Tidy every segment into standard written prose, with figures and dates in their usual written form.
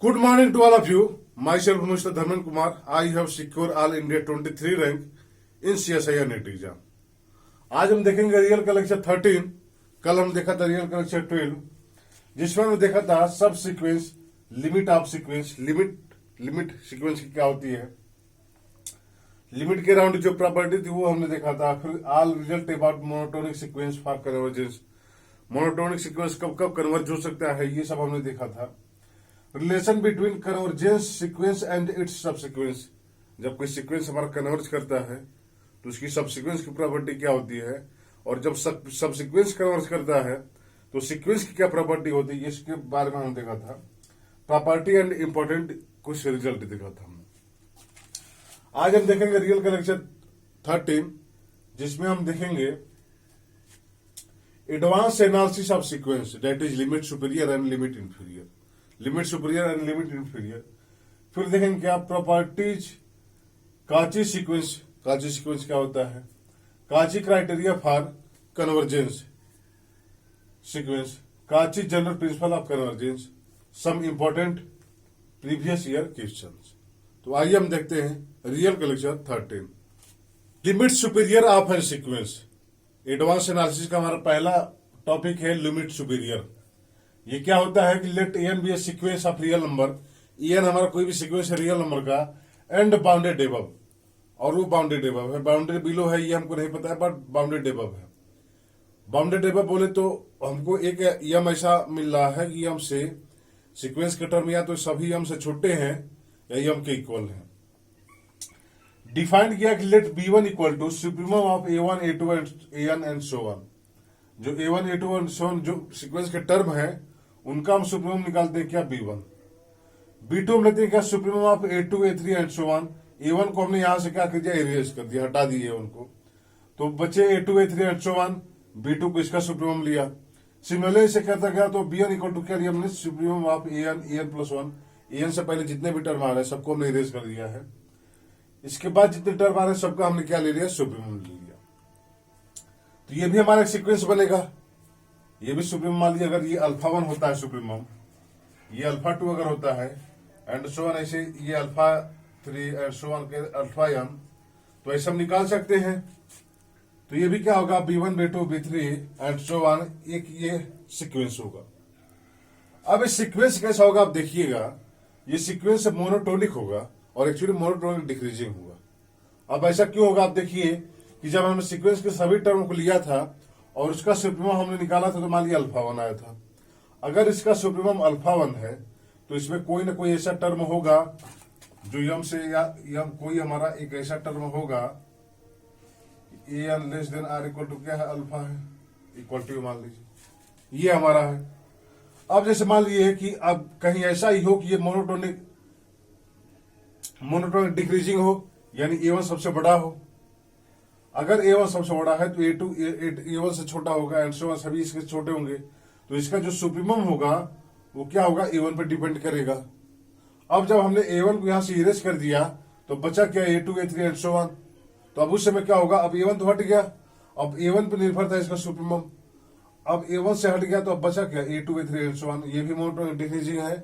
Good morning to all of you. Myself, Mr. Dharman Kumar. I have secured all India 23 rank in CSIR NET exam. आज हम देखेंगे real का lecture 13. कल हम देखा था रियल का लेक्चर 12, जिसमें हमने देखा था सब sequence, limit of sequence. Limit sequence की क्या होती है, लिमिट के राउंड जो प्रॉपर्टी थी वो हमने देखा था. फिर all result about monotonic sequence for convergence. Monotonic sequence कब कब कन्वर्ज हो सकता है, ये सब हमने देखा था. Relation between convergence sequence and it's सब सीक्वेंस. जब कोई सीक्वेंस हमारा कन्वर्ज करता है तो उसकी सब सीक्वेंस की प्रॉपर्टी क्या होती है, और जब सब सीक्वेंस कन्वर्ज करता है तो सीक्वेंस की क्या प्रॉपर्टी होती है, इसके बारे में हम देखा था. प्रॉपर्टी एंड इंपॉर्टेंट कुछ रिजल्ट देखा था हमने. आज हम देखेंगे रियल का लेक्चर 13, जिसमें हम देखेंगे advance analysis of sequence, that is limit superior and limit inferior. Limit superior and limit inferior. फिर देखेंगे क्या प्रॉपर्टीज काची सीक्वेंस. काची सीक्वेंस क्या होता है, Cauchy criteria for convergence sequence, Cauchy general principle of convergence, some important previous year questions. तो आइए हम देखते हैं रियल का lecture 13. Limit superior of an sequence. Advance analysis का हमारा पहला टॉपिक है लिमिट सुपीरियर. ये क्या होता है कि let N be a sequence of real number. N हमारा कोई भी सीक्वेंस है रियल नंबर का, एंड बाउंडेड एबव, और वो बाउंडेड एबव है. बाउंडेड बिलो है ये हमको नहीं पता है, बट बाउंडेड एबव है. बाउंडेड एबव बोले तो हमको एक एम ऐसा मिल रहा है कि एम से सीक्वेंस के टर्म या तो सभी एम से छोटे हैं या एम के इक्वल हैं. डिफाइन किया कि let B one equal to supremum of A one A two A N and so on. जो A one A two and so on जो सीक्वेंस के टर्म है उनका हम सुप्रीमम निकालते हैं क्या, बी वन. बी टू हम लेते हैं क्या supremum of A two A three and so one. A one को हमने यहां से क्या कर दिया, इरेज कर दिया, हटा दिए उनको, तो बचे A two A three and so on. B two को इसका सुप्रीमम लिया. सिमिलरली इसे करता गया तो बी एन इक्वल टू क्या लिया हमने, supremum of A N plus one. A N से पहले जितने भी टर्म आ रहे हैं सबको हमने इरेज कर दिया है. इसके बाद जितने टर्म आ रहे हैं सबका हमने क्या ले लिया, सुप्रीमम ले लिया. तो ये भी हमारा सीक्वेंस बनेगा. ये भी सुप्रीमम मान लीजिए, अगर ये अल्फा वन होता है सुप्रीमम, ये अल्फा टू अगर होता है, एंड सो वन, ऐसे ये alpha three and so one के अल्फा एन, तो ऐसे हम निकाल सकते हैं. तो ये भी क्या होगा, B one B two B three and so one, एक ये सीक्वेंस होगा. अब इस सीक्वेंस कैसा होगा आप देखिएगा. ये सीक्वेंस मोनोटोनिक होगा और एक्चुअली मोनोटोनिक डिक्रीजिंग होगा. अब ऐसा क्यों होगा आप देखिए कि जब हमने सीक्वेंस के सभी टर्म को लिया था और उसका सुप्रीमम हमने निकाला था तो मान लिया अल्फा वन आया था. अगर इसका सुप्रीमम अल्फा वन है तो इसमें कोई ना कोई ऐसा टर्म होगा जो यम से या यम कोई हमारा एक ऐसा टर्म होगा, A N less than or equal to क्या है, अल्फा है, इक्वल टू मान लीजिए ये हमारा है. अब जैसे मान लीजिए कि अब कहीं ऐसा ही हो कि ये मोनोटोनिक डिक्रीजिंग हो, यानी ए वन सबसे बड़ा हो. अगर ए वन सबसे बड़ा है तो ए टू ए वन से छोटा होगा एंड सो वन सभी इसके छोटे होंगे. तो इसका जो सुप्रीमम होगा वो क्या होगा, ए वन पर डिपेंड करेगा. अब जब हमने ए वन को यहां से इरेज कर दिया तो बचा क्या, A two A three and so on. तो अब उस समय क्या होगा, अब ए वन तो हट गया, अब ए वन पर निर्भर था इसका सुप्रीमम. अब ए वन से हट गया तो अब बचा क्या, A two A three and so on. ये भी मोनोटोनिक डिक्रीजिंग है.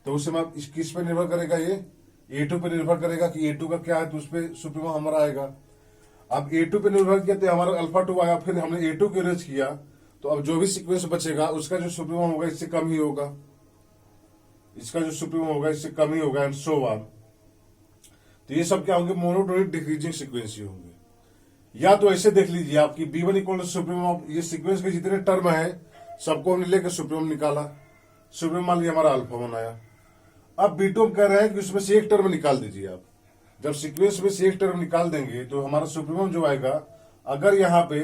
तो उस समय किस पे निर्भर करेगा, ये ए टू पे निर्भर करेगा कि ए टू का क्या है, तो उस पर सुप्रीमम हमारा आएगा. अब ए टू पे निर्भर किया तो हमारा अल्फा टू आया, फिर हमने ए टू को इरेज किया, तो अब जो भी सीक्वेंस बचेगा उसका जो सुप्रीमम होगा इससे कम ही होगा, इसका जो सुप्रीमम होगा इससे कम ही होगा एंड सो ऑन. तो ये सब क्या होंगे, मोनोटोनिक डिक्रीजिंग सीक्वेंस ही होंगे. या तो ऐसे देख लीजिए आपकी B one equal to supremum of, ये सीक्वेंस के जितने टर्म है सबको हमने लेकर सुप्रीमम निकाला. सुप्रीमम मान लिया हमारा अल्फा वन आया. अब बी टू हम कह रहे हैं कि उसमें से एक टर्म निकाल दीजिए आप. जब सीक्वेंस में से एक टर्म निकाल देंगे तो हमारा सुप्रीमम जो आएगा, अगर यहाँ पे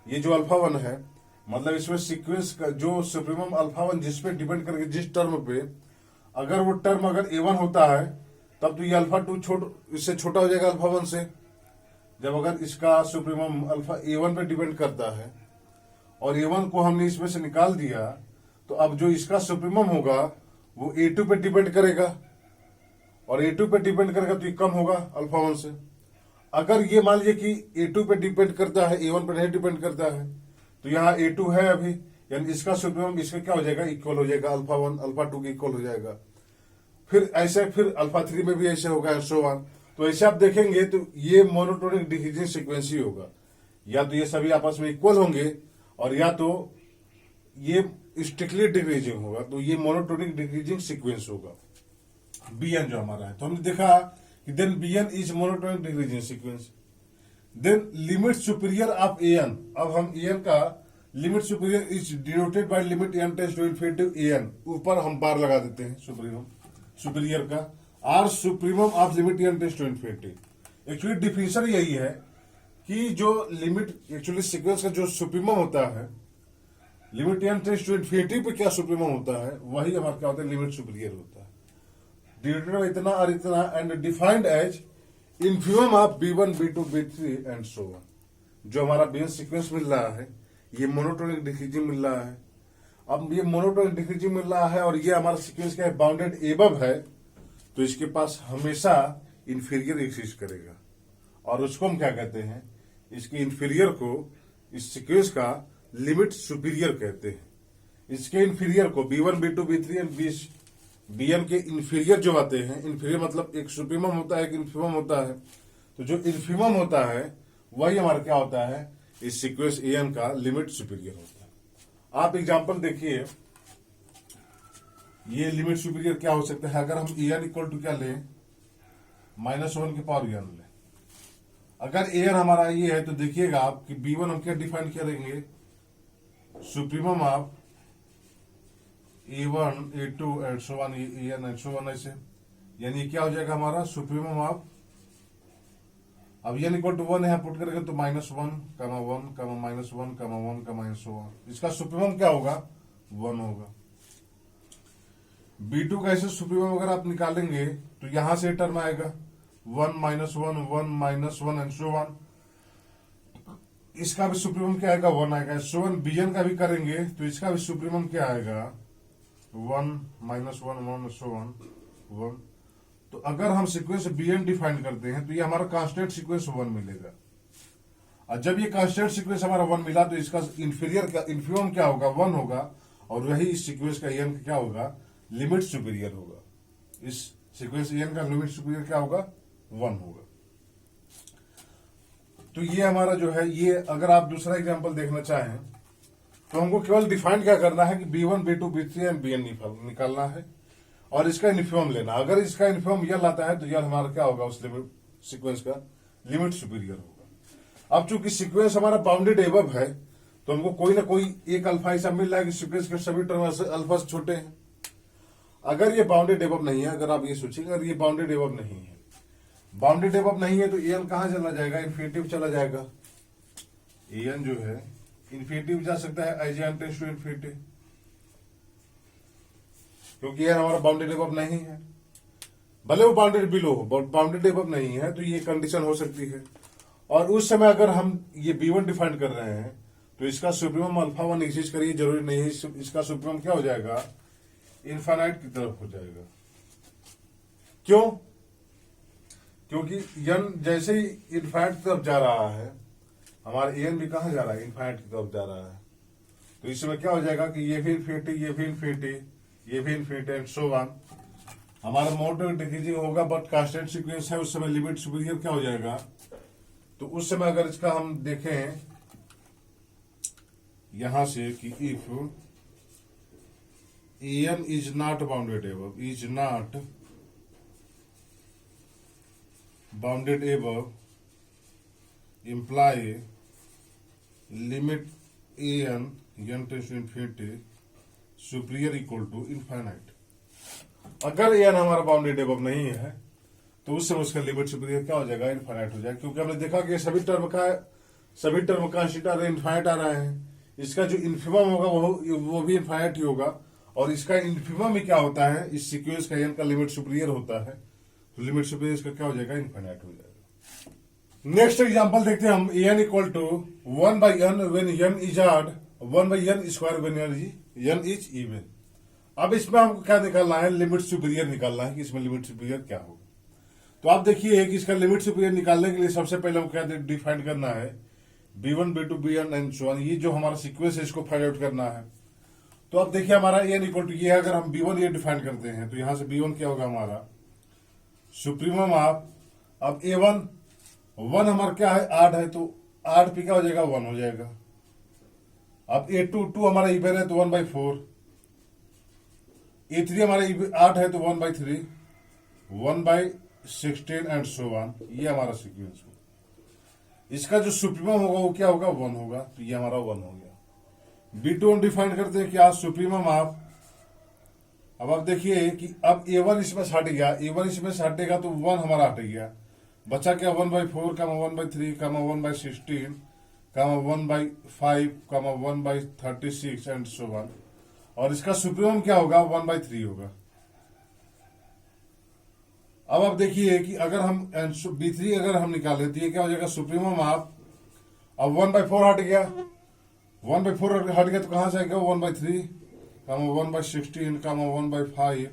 ये जो अल्फा वन है, मतलब इसमें सीक्वेंस का जो सुप्रीमम अल्फा वन जिस पे डिपेंड करके जिस टर्म पे, अगर वो टर्म अगर ए वन होता है तब तो ये अल्फा टू इससे छोटा हो जाएगा अल्फा वन से. जब अगर इसका सुप्रीमम अल्फा ए वन पे डिपेंड करता है और ए वन को हमने इसमें से निकाल दिया, तो अब जो इसका सुप्रीमम होगा वो ए टू पे डिपेंड करेगा, और ए टू पे डिपेंड करेगा तो ये कम होगा अल्फा वन से. अगर ये मान लीजिए कि ए टू पे डिपेंड करता है, ए वन पे नहीं डिपेंड करता है, तो यहाँ ए टू है अभी, यानी इसका सुप्रीमम इसका क्या हो जाएगा, इक्वल हो जाएगा, अल्फा वन अल्फा टू के इक्वल हो जाएगा. फिर ऐसे फिर अल्फा 3 में भी ऐसे होगा एंड सो ऑन। तो ऐसे आप देखेंगे तो ये मोनोटोनिक डिक्रीजिंग सीक्वेंस ही होगा, या तो ये सभी आपस में इक्वल होंगे और या तो ये स्ट्रिक्टली डिक्रीजिंग होगा, तो ये मोनोटोनिक डिक्रीजिंग सीक्वेंस होगा Bn जो हमारा है। तो हमने देखा कि then Bn is monotonic decreasing sequence. Then limit superior of An, अब हम An का limit superior is denoted by limit n tends to infinity An, ऊपर हम बार लगा देते हैं सुपीरियर का, or supremum of limit n tends to infinity. Actually definition यही है कि जो लिमिट एक्चुअली सीक्वेंस का जो सुप्रीमम होता है, limit n tends to infinity पे क्या सुप्रीमम होता है, वही हमारा क्या होता है, लिमिट सुपीरियर होता है। डिनोटेड इतना और इतना and defined as infimum of B1 B2 B3 and so on. जो हमारा Bn सीक्वेंस मिल रहा है ये मोनोटोनिक डिक्रीजिंग मिल रहा है। अब ये मोनोटोनिक डिक्रीजिंग मिल रहा है और ये हमारा सीक्वेंस का बाउंडेड एबव है, तो इसके पास हमेशा इंफीरियर एग्जिस्ट करेगा और उसको हम क्या कहते हैं, इसके इंफीरियर को इस सीक्वेंस का लिमिट सुपीरियर कहते हैं। इसके इंफीरियर को B1 B2 B3 and Bn के इंफीरियर जो आते हैं, इंफीरियर मतलब एक सुप्रीमम होता है एक इन्फीमम होता है, तो जो इन्फीमम होता है वही हमारा क्या होता है, इस सीक्वेंस An का लिमिट सुपीरियर होता है। आप एग्जांपल देखिए, ये लिमिट सुपीरियर क्या हो सकता है, अगर हम An इक्वल टू क्या लें, -1 की पावर n लें। अगर An हमारा ये है तो देखिएगा आप कि B1 हम क्या डिफाइन करेंगे, supremum of A1 A2 and so on An and so on ऐसे, यानी क्या हो जाएगा हमारा सुप्रीमम ऑफ, अब n इक्वल टू 1 यहां पुट करेंगे तो -1, 1, -1, 1, एंड सो ऑन। इसका सुप्रीमम क्या होगा, 1 होगा। B2 का ऐसे सुप्रीमम अगर आप निकालेंगे तो यहां से टर्म आएगा 1, -1, 1, एंड सो ऑन। इसका भी सुप्रीमम क्या आएगा, 1 आएगा। सो ऑन Bn का भी करेंगे तो इसका भी सुप्रीमम क्या आएगा, 1, -1, सो ऑन 1। तो अगर हम सीक्वेंस Bn डिफाइन करते हैं तो ये हमारा कांस्टेंट सीक्वेंस 1 मिलेगा, और जब ये कांस्टेंट सीक्वेंस हमारा 1 मिला तो इसका इंफीरियर का इन्फीमम क्या होगा, 1 होगा, और वही इस सीक्वेंस का An क्या होगा, लिमिट सुपीरियर होगा। इस सीक्वेंस An का लिमिट सुपीरियर क्या होगा, 1 होगा। तो ये हमारा जो है, ये अगर आप दूसरा एग्जांपल देखना चाहें तो हमको केवल डिफाइन क्या करना है कि B1 B2 B3 and Bn निकालना है और इसका इन्फीमम लेना। अगर इसका इन्फीमम यल आता है तो यल हमारा क्या होगा, उस लिमिट सीक्वेंस का लिमिट सुपीरियर होगा। अब चूंकि सीक्वेंस हमारा बाउंडेड एबव है तो हमको कोई ना कोई एक अल्फा ऐसा मिल रहा है कि सीक्वेंस के सभी टर्म अल्फा से छोटे हैं। अगर ये बाउंडेड एबव नहीं है, अगर आप ये सोचेंगे अगर ये बाउंडेड एबव नहीं है, बाउंडेड एबव नहीं है तो An कहां चला जाएगा, इन्फिनिटिव चला जाएगा। An जो है इन्फिनिटिव जा सकता है as n tends to infinity, क्योंकि An हमारा बाउंडेड एबव नहीं है। भले वो बाउंडेड बिलो हो, बाउंडेड एबव नहीं है तो ये कंडीशन हो सकती है। और उस समय अगर हम ये B1 डिफाइन कर रहे हैं तो इसका सुप्रीमम अल्फा 1 एग्जिस्ट करिए, जरूरी नहीं है। इसका सुप्रीमम क्या हो जाएगा, इनफाइनाइट की तरफ हो जाएगा। क्यों, क्योंकि n जैसे ही इनफाइनाइट की तरफ जा रहा है, हमारा An भी कहां जा रहा है, इनफाइनाइट की तरफ जा रहा है। तो इसमें क्या हो जाएगा कि ये भी इन्फिनिटी, ये भी इन्फिनिटी, ये भी इन्फिनिटी एंड सो ऑन। हमारा मोटर डिक्रीजिंग होगा बट कांस्टेंट सीक्वेंस है, उस समय लिमिट सुपीरियर क्या हो जाएगा। तो उस समय अगर इसका हम देखें यहां से कि if An is not bounded above, is not bounded above imply limit An n tends to infinity superior equal to infinite. अगर An हमारा बाउंडेड एबव नहीं है तो उस समय उसका लिमिट सुपीरियर क्या हो जाएगा, इनफाइनाइट हो जाएगा। क्योंकि हमने देखा कि सभी टर्म कांस्टेंट आ रहे हैं, इनफाइनाइट आ रहे हैं। इसका जो इन्फीमम होगा वो भी इनफाइनाइट ही होगा, और इसका इन्फीमम ही क्या होता है, इस सीक्वेंस का N का लिमिट सुपीरियर होता है, तो लिमिट सुपीरियर इसका क्या हो जाएगा, इनफाइनाइट हो जाएगा। नेक्स्ट एग्जांपल देखते हैं हम, An equal to 1/n when n is odd, 1/n square when n is even. अब इसमें हमको क्या निकालना है, लिमिट सुपीरियर निकालना है कि इसमें लिमिट सुपीरियर क्या होगा। तो आप देखिए कि इसका लिमिट सुपीरियर निकालने के लिए सबसे पहले हम क्या डिफाइन करना है, B1 B2 Bn and so on. ये जो हमारा सीक्वेंस है इसको फाइंड आउट करना है। तो अब देखिए हमारा एन इक्वल टू ये है, अगर हम B1 ये डिफाइन करते हैं तो यहां से B1 क्या होगा हमारा सुप्रीमम ऑफ, अब A1 1 हमारा क्या है 8 है, तो 8 पे क्या हो जाएगा 1 हो जाएगा। अब A2 2 हमारा इवन है तो 1/4, A3 हमारा 8 है तो 1/3, 1/16 एंड सो ऑन। ये हमारा सीक्वेंस होगा। इसका जो सुप्रीमम होगा वो क्या होगा 1 होगा, तो ये हमारा 1 हो गया। B2 हम डिफाइन करते हैं क्या सुप्रीमम ऑफ, अब आप देखिए कि अब A1 इसमें से हट गया, A1 इसमें से हटेगा तो 1 हमारा हट गया, बचा क्या 1/4 का 1/3 का 1/16 का 1/5 का 1/36 एंड सो ऑन। और इसका सुप्रीमम क्या होगा 1/3 होगा। अब आप देखिए कि अगर हम B3 अगर हम निकाले तो ये क्या हो जाएगा सुप्रीमम ऑफ, अब 1/4 हट गया, 1/4 हट गया तो कहां से आएगा 1/3 का 1/16 का 1/5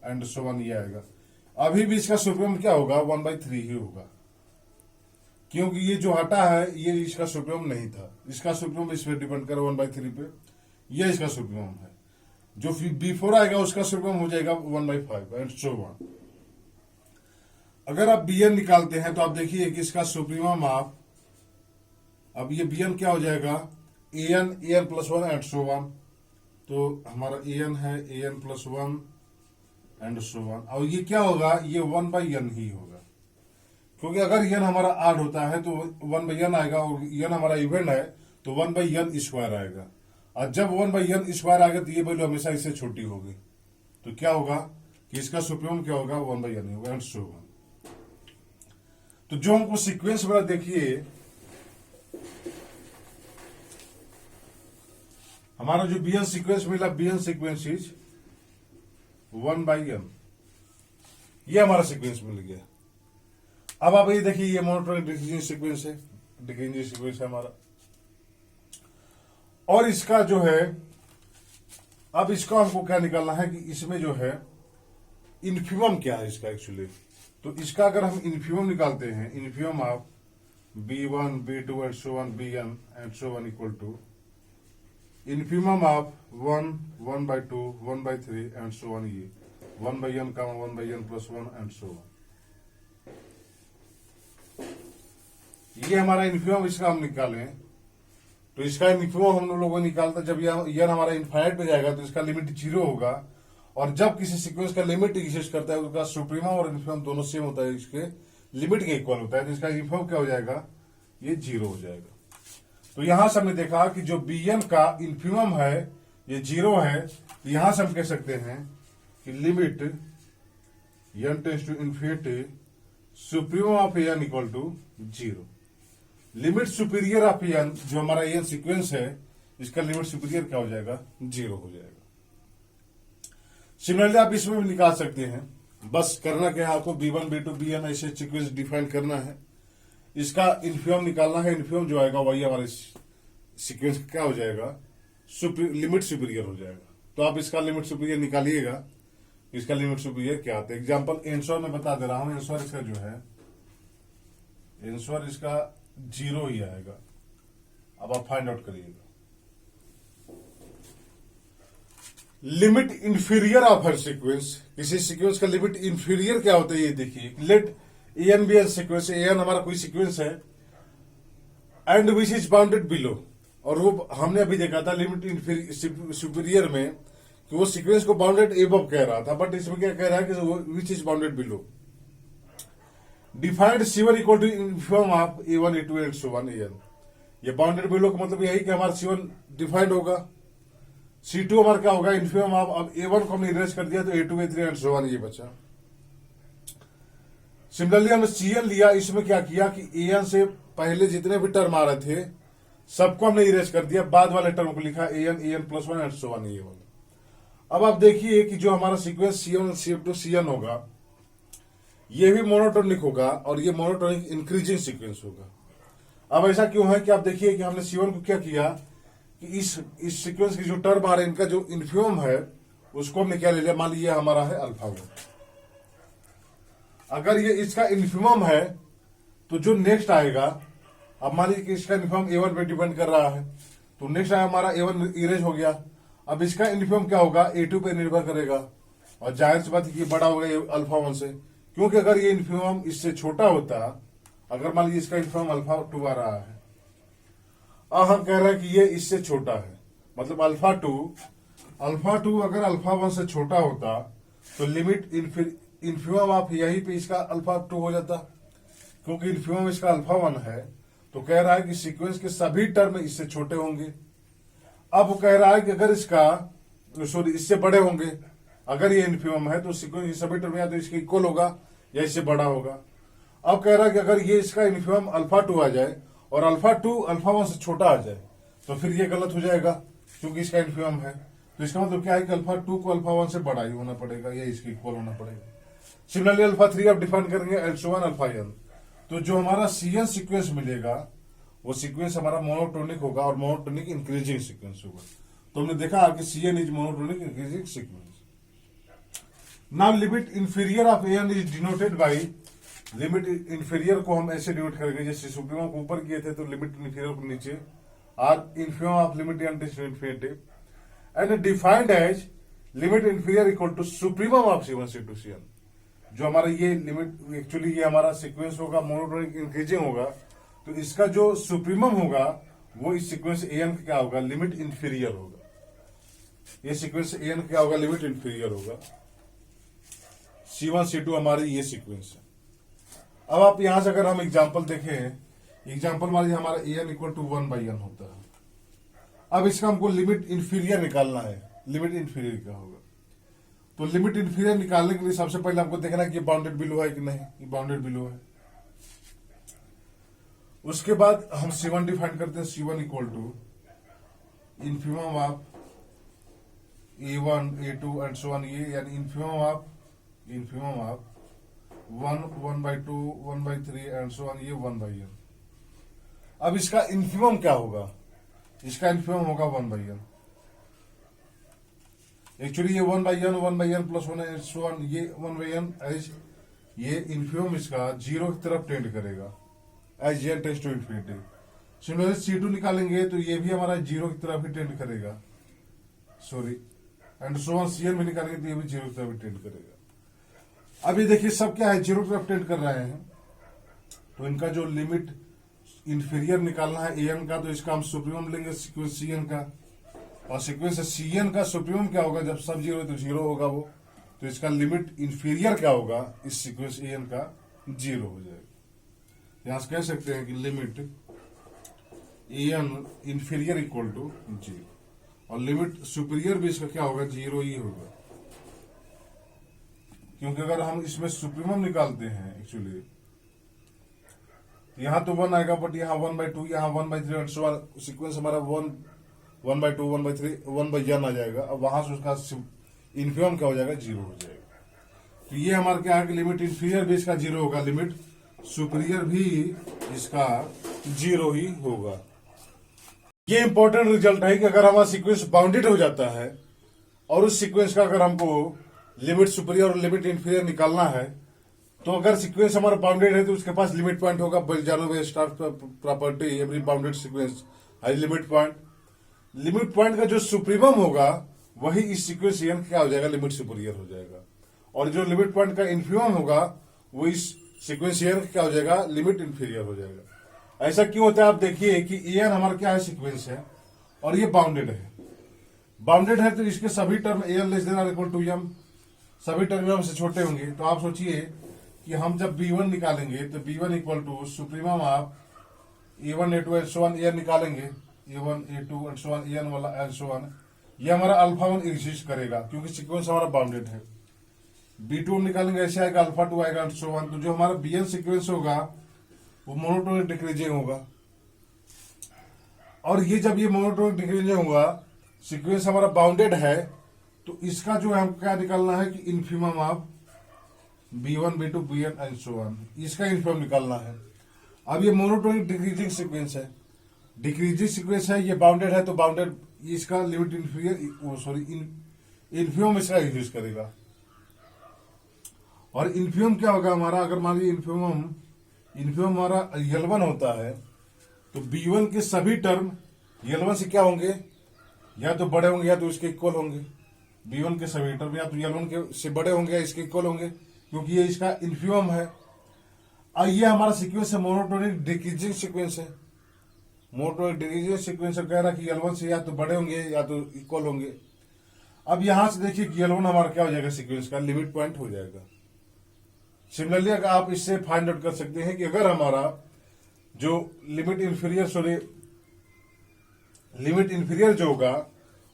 एंड सो ऑन, ये आएगा। अभी भी इसका सुप्रीमम क्या होगा 1/3 ही होगा, क्योंकि ये जो हटा है ये इसका सुप्रीमम नहीं था। इसका सुप्रीमम इस पर डिपेंड करे 1/3 पे, ये इसका सुप्रीमम है। जो B4 आएगा उसका सुप्रीमम हो जाएगा 1/5 एंड सो ऑन। अगर आप Bn निकालते हैं तो आप देखिए कि इसका सुप्रीमम ऑफ, अब ये Bn क्या हो जाएगा an plus 1 and so on. तो हमारा an है an plus 1 and so on, और ये क्या होगा ये 1/n ही होगा, क्योंकि अगर n हमारा आड होता है तो 1/n आएगा, और n हमारा इवेंट है तो 1/n स्क्वायर आएगा, और जब 1/n स्क्वायर आएगा तो ये वैल्यू हमेशा इससे छोटी होगी। तो क्या होगा कि इसका सुप्रीमम क्या होगा 1/n होगा एंड सो ऑन। तो जो हमको सीक्वेंस वाला देखिए, हमारा जो Bn सीक्वेंस मिला, Bn सीक्वेंस इज 1/n, ये हमारा सीक्वेंस मिल गया। अब आप ये देखिए ये मोनोटोनिक डिक्रीजिंग सीक्वेंस है, डिक्रीजिंग सीक्वेंस है हमारा। और इसका जो है, अब इसका हमको क्या निकालना है कि इसमें जो है इन्फिमम क्या है इसका एक्चुअली। तो इसका अगर हम इन्फिमम निकालते हैं, infimum of B1 B2 and so on Bn and so on equal to infimum of 1 1/2 1/3 and so on, ये 1/n का 1/n plus 1 and so on. ये हमारा इन्फिमम इसका हम निकालें तो इसका इन्फिमम हम लोगों ने निकालता जब यह हमारा इनफाइनाइट पे जाएगा तो इसका लिमिट 0 होगा, और जब किसी सीक्वेंस का लिमिट एग्जिस्ट करता है उसका सुप्रीमम और इन्फिमम दोनों सेम होता है, इसके लिमिट के इक्वल होता है, तो इसका इन्फिमम क्या हो जाएगा ये 0 हो जाएगा। तो यहां से हमने देखा कि जो Bn का इन्फिमम है ये 0 है, तो यहां से हम कह सकते हैं कि limit n tends to infinity supremum of n equal to 0। Limit superior of n, जो हमारा n सीक्वेंस है इसका लिमिट सुपीरियर क्या हो जाएगा 0 हो जाएगा। सिमिलरली आप इसमें भी निकाल सकते हैं, बस करना क्या है आपको B1 B2 Bn ऐसे सीक्वेंस डिफाइन करना है, इसका इन्फिमम निकालना है, इन्फिमम जो आएगा वही हमारे सीक्वेंस क्या हो जाएगा लिमिट सुपीरियर हो जाएगा। तो आप इसका लिमिट सुपीरियर निकालिएगा, इसका लिमिट सुपीरियर क्या आता है। एग्जाम्पल आंसर में बता दे रहा हूं, आंसर इसका जो है आंसर इसका 0 ही आएगा। अब आप फाइंड आउट करिएगा लिमिट इंफीरियर ऑफ हर सीक्वेंस। किसी सीक्वेंस का लिमिट इंफीरियर क्या होता है ये देखिए, let an be an sequence, an हमारा कोई सीक्वेंस है and which is bounded below, और वो हमने अभी देखा था लिमिट सुपीरियर में कि वो सीक्वेंस को बाउंडेड एबव कह रहा था, बट इसमें क्या कह रहा है कि which is bounded below. Defined C1 equal to infimum of A1 A2 and so on an। ये बाउंडेड बिलो का मतलब यही कि हमारा C1 डिफाइंड होगा, C2 हमारा क्या होगा इन्फिमम ऑफ, अब A1 को हमने इरेज कर दिया तो A2 A3 and so on ये बचा। सिमिलरली हमने Cn लिया, इसमें क्या किया कि an से पहले जितने भी टर्म आ रहे थे सबको हमने इरेज कर दिया, बाद वाले टर्म को लिखा an plus 1 and so on ये वाला। अब आप देखिए कि जो हमारा सीक्वेंस C1 C2 Cn होगा ये भी मोनोटोनिक होगा, और ये मोनोटोनिक इंक्रीजिंग सीक्वेंस होगा। अब ऐसा क्यों है कि आप देखिए कि हमने C1 को क्या किया कि इस सीक्वेंस की जो टर्म आ रहे हैं इनका जो इन्फिमम है उसको हमने क्या ले लिया, मान लीजिए हमारा है अल्फा 1। अगर ये इसका इन्फिमम है तो जो नेक्स्ट आएगा, अब मान लीजिए कि इसका इन्फिमम A1 पे डिपेंड कर रहा है, तो नेक्स्ट आया हमारा A1 इरेज हो गया, अब इसका इन्फिमम क्या होगा, A2 पे निर्भर करेगा, और जाहिर सी बात है कि बड़ा होगा ये अल्फा 1 से, क्योंकि अगर ये इन्फिमम इससे छोटा होता, अगर मान लीजिए इसका इन्फिमम अल्फा 2 आ रहा है, अब हम कह रहे हैं कि ये इससे छोटा है, मतलब अल्फा टू अगर अल्फा 1 से छोटा होता तो लिमिट इन्फिमम आप यहीं पे इसका अल्फा 2 हो जाता, क्योंकि इन्फिमम इसका अल्फा 1 है, तो कह रहा है कि सीक्वेंस के सभी टर्म इससे छोटे होंगे। अब वो कह रहा है कि अगर इससे बड़े होंगे, अगर ये इन्फिमम है तो सीक्वेंस के सभी टर्म या तो इसके इक्वल होगा या इससे बड़ा होगा। अब कह रहा है कि अगर ये इसका इन्फिमम अल्फा 2 आ जाए और अल्फा 2 अल्फा 1 से छोटा आ जाए तो फिर ये गलत हो जाएगा, क्योंकि इसका इन्फिमम है। तो इसका मतलब क्या है कि अल्फा 2 को अल्फा 1 से बड़ा ही होना पड़ेगा या इसके इक्वल होना पड़ेगा। सिमिलरली अल्फा 3 आप डिफाइन करेंगे एल्सो1 अल्फा n, तो जो हमारा CN सीक्वेंस मिलेगा वो सीक्वेंस हमारा मोनोटोनिक होगा और मोनोटोनिक इंक्रीजिंग सीक्वेंस होगा। तो हमने देखा कि CN is monotonic increasing sequence. Now limit inferior of AN is denoted by, limit inferior को हम ऐसे डिनोट करेंगे, जैसे सुप्रीमम को ऊपर किए थे तो लिमिट इंफीरियर को नीचे, or infimum of limit n tends to infinity and defined as limit inferior equal to supremum of C1 C2 CN। जो हमारा ये लिमिट एक्चुअली ये हमारा सीक्वेंस होगा मोनोटोनिक इंक्रीजिंग होगा, तो इसका जो सुप्रीमम होगा वो इस सीक्वेंस AN का क्या होगा, लिमिट इंफीरियर होगा। ये सीक्वेंस AN का क्या होगा, लिमिट इंफीरियर होगा। C1 C2 हमारी ये सीक्वेंस है। अब आप यहां से अगर हम एग्जांपल देखें, एग्जांपल मान लीजिए हमारा AN इक्वल टू 1/n होता है। अब इसका हमको लिमिट इंफीरियर निकालना है, लिमिट इंफीरियर क्या होगा, तो लिमिट इंफीरियर निकालने के लिए सबसे पहले हमको देखना है कि ये बाउंडेड बिलो है कि नहीं, ये बाउंडेड बिलो है। उसके बाद हम C1 डिफाइन करते हैं, C1 equal to infimum of A1 A2 and so on, ये यानी infimum of 1 1/2 1/3 and so on, ये 1/n। अब इसका इन्फिमम क्या होगा, इसका इन्फिमम होगा 1/n। एक्चुअली ये 1/n plus 1 and so on, ये 1/n एज ये इन्फिमम इसका 0 की तरफ टेंड करेगा as n tends to infinity. Similarly C2 निकालेंगे तो ये भी हमारा 0 की तरफ ही टेंड करेगा, sorry, and so on CN भी निकालेंगे तो ये भी 0 की तरफ ही टेंड करेगा। अभी देखिए सब क्या है, 0 की तरफ टेंड कर रहे हैं, तो इनका जो लिमिट इंफीरियर निकालना है AN का, तो इसका हम सुप्रीमम लेंगे सीक्वेंस CN का, और सीक्वेंस CN का सुप्रीमम क्या होगा, जब सब 0 है तो 0 होगा वो, तो इसका लिमिट इंफीरियर क्या होगा, इस सीक्वेंस AN का 0 हो जाएगा। यहां से कह सकते हैं कि limit AN inferior equal to 0, और लिमिट सुपीरियर भी इसका क्या होगा, 0 ही होगा, क्योंकि अगर हम इसमें सुप्रीमम निकालते हैं एक्चुअली यहां तो 1 आएगा, बट यहाँ 1/2 यहाँ 1/3 एंड सो ऑन, सीक्वेंस हमारा 1/2 1/3 1/n आ जाएगा। अब वहां से उसका इन्फिमम क्या हो जाएगा, 0 हो जाएगा। तो ये हमारा क्या है कि लिमिट इंफीरियर भी इसका 0 होगा, लिमिट सुपीरियर भी इसका 0 ही होगा। ये इंपॉर्टेंट रिजल्ट है कि अगर हमारा सीक्वेंस बाउंडेड हो जाता है और उस सीक्वेंस का अगर हमको लिमिट सुपीरियर और लिमिट इंफीरियर निकालना है, तो अगर सीक्वेंस हमारा बाउंडेड है तो उसके पास लिमिट पॉइंट होगा। Bolzano Weierstrass property, every bounded sequence has limit point. Limit point का जो सुप्रीमम होगा वही इस सीक्वेंस AN क्या हो जाएगा, लिमिट सुपीरियर हो जाएगा, और जो लिमिट पॉइंट का इन्फिमम होगा वो इस सीक्वेंस AN क्या हो जाएगा, लिमिट इंफीरियर हो जाएगा। ऐसा क्यों होता है, आप देखिए कि AN हमारा क्या है, सीक्वेंस है और ये बाउंडेड है। बाउंडेड है तो इसके सभी टर्म AN लेस देन और इक्वल टू m, सभी टर्म m से छोटे होंगे। तो आप सोचिए कि हम जब B1 निकालेंगे तो B1 equal to supremum of A1 A2 and so on AN निकालेंगे, A1 A2 and so on AN वाला एंड सो ऑन, ये हमारा अल्फा 1 एग्जिस्ट करेगा क्योंकि सीक्वेंस हमारा बाउंडेड है। B2 निकालेंगे, ऐसे आएगा, अल्फा 2 आएगा एंड सो ऑन। तो जो हमारा BN सीक्वेंस होगा वो मोनोटोनिक डिक्रीजिंग होगा, और ये जब ये मोनोटोनिक डिक्रीजिंग होगा, सीक्वेंस हमारा बाउंडेड है, तो इसका जो हमको क्या निकालना है कि infimum of B1 B2 BN and so on, इसका इन्फिमम निकालना है। अब ये मोनोटोनिक डिक्रीजिंग सीक्वेंस है, डिक्रीजिंग सीक्वेंस है, ये बाउंडेड है, तो बाउंडेड इसका लिमिट इंफीरियर सॉरी इन्फिमम इसका यूज करेगा। और इन्फिमम क्या होगा हमारा, अगर मान लीजिए इन्फिमम हमारा L1 होता है, तो B1 के सभी टर्म L1 से क्या होंगे, या तो बड़े होंगे या तो इसके इक्वल होंगे, B1 के सभी टर्म या तो L1 के से बड़े होंगे या इसके इक्वल होंगे, क्योंकि ये इसका इन्फिमम है। और ये हमारा सीक्वेंस है मोनोटोनिक डिक्रीजिंग सीक्वेंस है। मोनोटोनिक डिक्रीजिंग सीक्वेंस कह रहा है कि L1 से या तो बड़े होंगे या तो इक्वल होंगे। अब यहां से देखिए कि L1 हमारा क्या हो जाएगा, सीक्वेंस का लिमिट पॉइंट हो जाएगा। सिमिलरली अगर आप इससे फाइंड आउट कर सकते हैं कि अगर हमारा जो लिमिट इन्फीरियर जो होगा,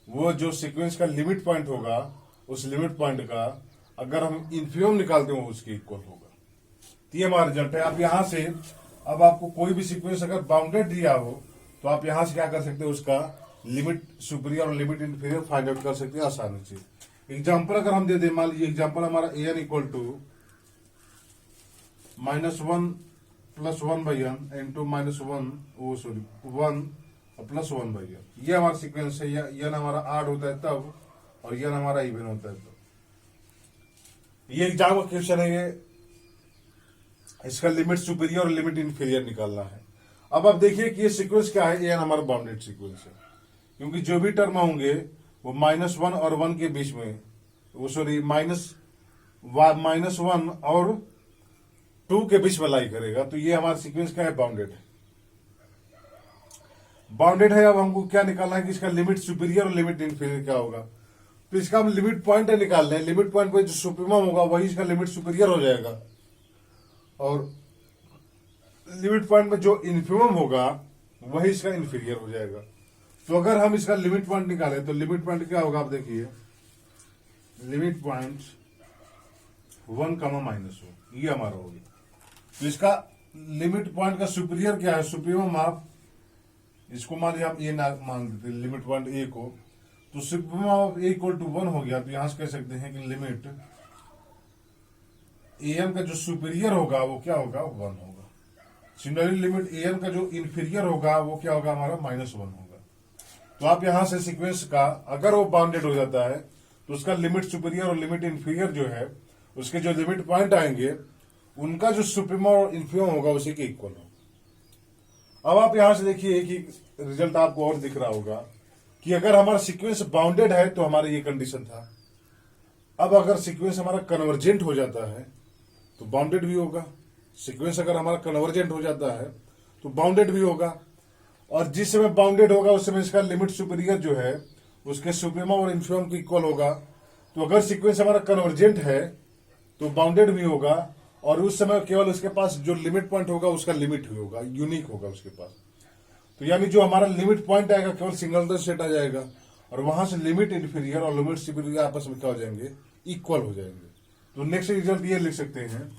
वो जो सीक्वेंस का लिमिट पॉइंट होगा, उस लिमिट पॉइंट का अगर हम इन्फिमम निकालते हो उसके इक्वल होगा। तो ये हमारा रिजल्ट है। आप यहां से अब आपको कोई भी सीक्वेंस अगर बाउंडेड दिया हो तो आप यहां से क्या कर सकते हो, उसका लिमिट सुपीरियर और लिमिट इन्फीरियर फाइंड आउट कर सकते हैं आसानी से। एग्जाम्पल अगर हम दे दें, मान लीजिए एग्जाम्पल हमारा an equal to -1 + 1/n into -1 1 + 1/n। ये हमारा सीक्वेंस है। यह हमारा आड होता है तब, और यह हमारा इवन होता है तब। ये एग्जाम का क्वेश्चन है। ये इसका लिमिट सुपीरियर और लिमिट इन्फीरियर निकालना है। अब आप देखिए कि ये सीक्वेंस क्या है, ये हमारा बाउंडेड सीक्वेंस है, क्योंकि जो भी टर्म होंगे वो -1 और 1 के बीच में, वो सॉरी -1 और 2 के बीच में लाई करेगा। तो ये हमारा सीक्वेंस क्या है, बाउंडेड है। बाउंडेड है। अब हमको क्या निकालना है कि इसका लिमिट सुपीरियर और लिमिट इन्फीरियर क्या होगा। तो इसका हम लिमिट पॉइंट निकाल रहे हैं। लिमिट पॉइंट पे जो सुप्रीमम होगा वही इसका लिमिट सुपीरियर हो जाएगा, और लिमिट पॉइंट में जो इन्फिमम होगा वही इसका इन्फीरियर हो जाएगा। तो अगर हम इसका लिमिट पॉइंट निकालें तो लिमिट पॉइंट क्या होगा, आप देखिए लिमिट पॉइंट 1, -1 ये हमारा होगा। तो इसका लिमिट पॉइंट का सुपीरियर क्या है, सुप्रीमम आप इसको मान लिया, आप ए मान देते लिमिट पॉइंट ए को, तो supremum of A equal to 1 हो गया। तो यहां से कह सकते हैं कि लिमिट an का जो सुपीरियर होगा वो क्या होगा, 1 होगा। सिमिलरली लिमिट an का जो इन्फीरियर होगा वो क्या होगा, हमारा -1 होगा। तो आप यहां से सीक्वेंस का अगर वो बाउंडेड हो जाता है तो उसका लिमिट सुपीरियर और लिमिट इन्फीरियर जो है, उसके जो लिमिट पॉइंट आएंगे उनका जो सुप्रीमम और इन्फीमम होगा उसी के इक्वल होगा। अब आप यहां से देखिए कि रिजल्ट आपको और दिख रहा होगा कि अगर हमारा सीक्वेंस बाउंडेड है तो हमारा ये कंडीशन था। अब अगर सीक्वेंस हमारा कन्वर्जेंट हो जाता है तो बाउंडेड भी होगा। सीक्वेंस अगर हमारा कन्वर्जेंट हो जाता है तो बाउंडेड भी होगा, और जिस समय बाउंडेड होगा उस समय इसका लिमिट सुपीरियर जो है उसके सुप्रीमम और इन्फीमम के इक्वल होगा। तो अगर सीक्वेंस हमारा कन्वर्जेंट है तो बाउंडेड भी होगा, और उस समय केवल उसके पास जो लिमिट पॉइंट होगा उसका लिमिट ही होगा, यूनिक होगा उसके पास। तो यानी जो हमारा लिमिट पॉइंट आएगा केवल सिंगल सेट आ जाएगा, और वहां से लिमिट इन्फीरियर और लिमिट सुपीरियर आपस में क्या हो जाएंगे, इक्वल हो जाएंगे। तो नेक्स्ट रिजल्ट ये लिख सकते हैं,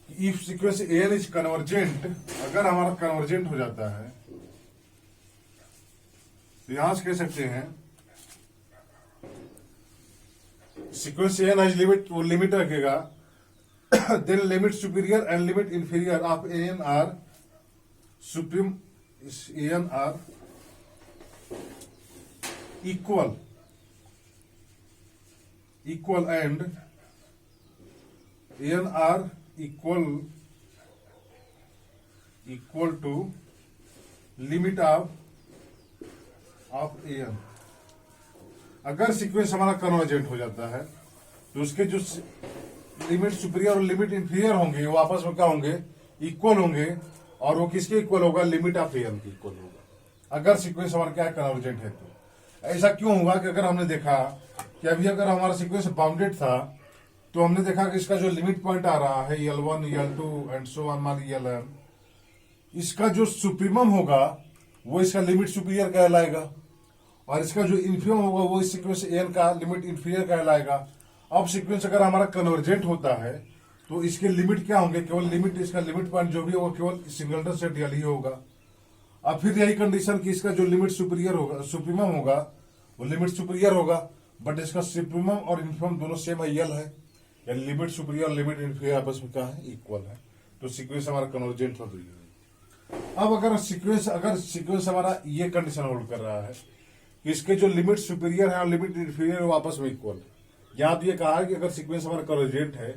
if sequence an is convergent, अगर हमारा कन्वर्जेंट हो जाता है तो यहां से कह सकते हैं सीक्वेंस an इज लिमिट, वो लिमिट रखेगा, then limit superior and limit inferior of an are supreme, an are equal and an are equal to limit of an। अगर सीक्वेंस हमारा कन्वर्जेंट हो जाता है तो उसके जो लिमिट सुपीरियर और लिमिट इन्फीरियर होंगे वो आपस में क्या होंगे, इक्वल होंगे, और वो किसके इक्वल होगा, लिमिट ऑफ an के इक्वल होगा। अगर सीक्वेंस हमारा क्या कन्वर्जेंट है तो ऐसा क्यों होगा कि अगर हमने देखा कि अभी अगर हमारा सीक्वेंस बाउंडेड था तो हमने देखा कि इसका जो लिमिट पॉइंट आ रहा है L1 L2 and so on, मान लीजिए Ln, इसका जो सुप्रीमम होगा वो इसका लिमिट सुपीरियर कहलाएगा, और इसका जो इन्फीमम होगा वो इस सीक्वेंस an का लिमिट इन्फीरियर कहलाएगा। अब सीक्वेंस अगर हमारा कन्वर्जेंट होता है तो इसके लिमिट क्या होंगे, केवल लिमिट, इसका लिमिट पॉइंट जो भी होगा केवल सिंगलटन सेट यल ही होगा। अब फिर यही कंडीशन कि इसका जो लिमिट सुपीरियर होगा, सुप्रीमम होगा, वो लिमिट सुपीरियर होगा, बट इसका सुप्रीमम और इन्फीमम दोनों सेम यल है, यानी लिमिट सुपीरियर और लिमिट इन्फीरियर आपस में क्या है, इक्वल है। तो सीक्वेंस हमारा कन्वर्जेंट हो रही है। अब अगर सीक्वेंस हमारा ये कंडीशन होल्ड कर रहा है कि इसके जो लिमिट सुपीरियर है और लिमिट इन्फीरियर वो आपस में इक्वल है, यहाँ तो ये कहा है कि अगर सीक्वेंस हमारा कन्वर्जेंट है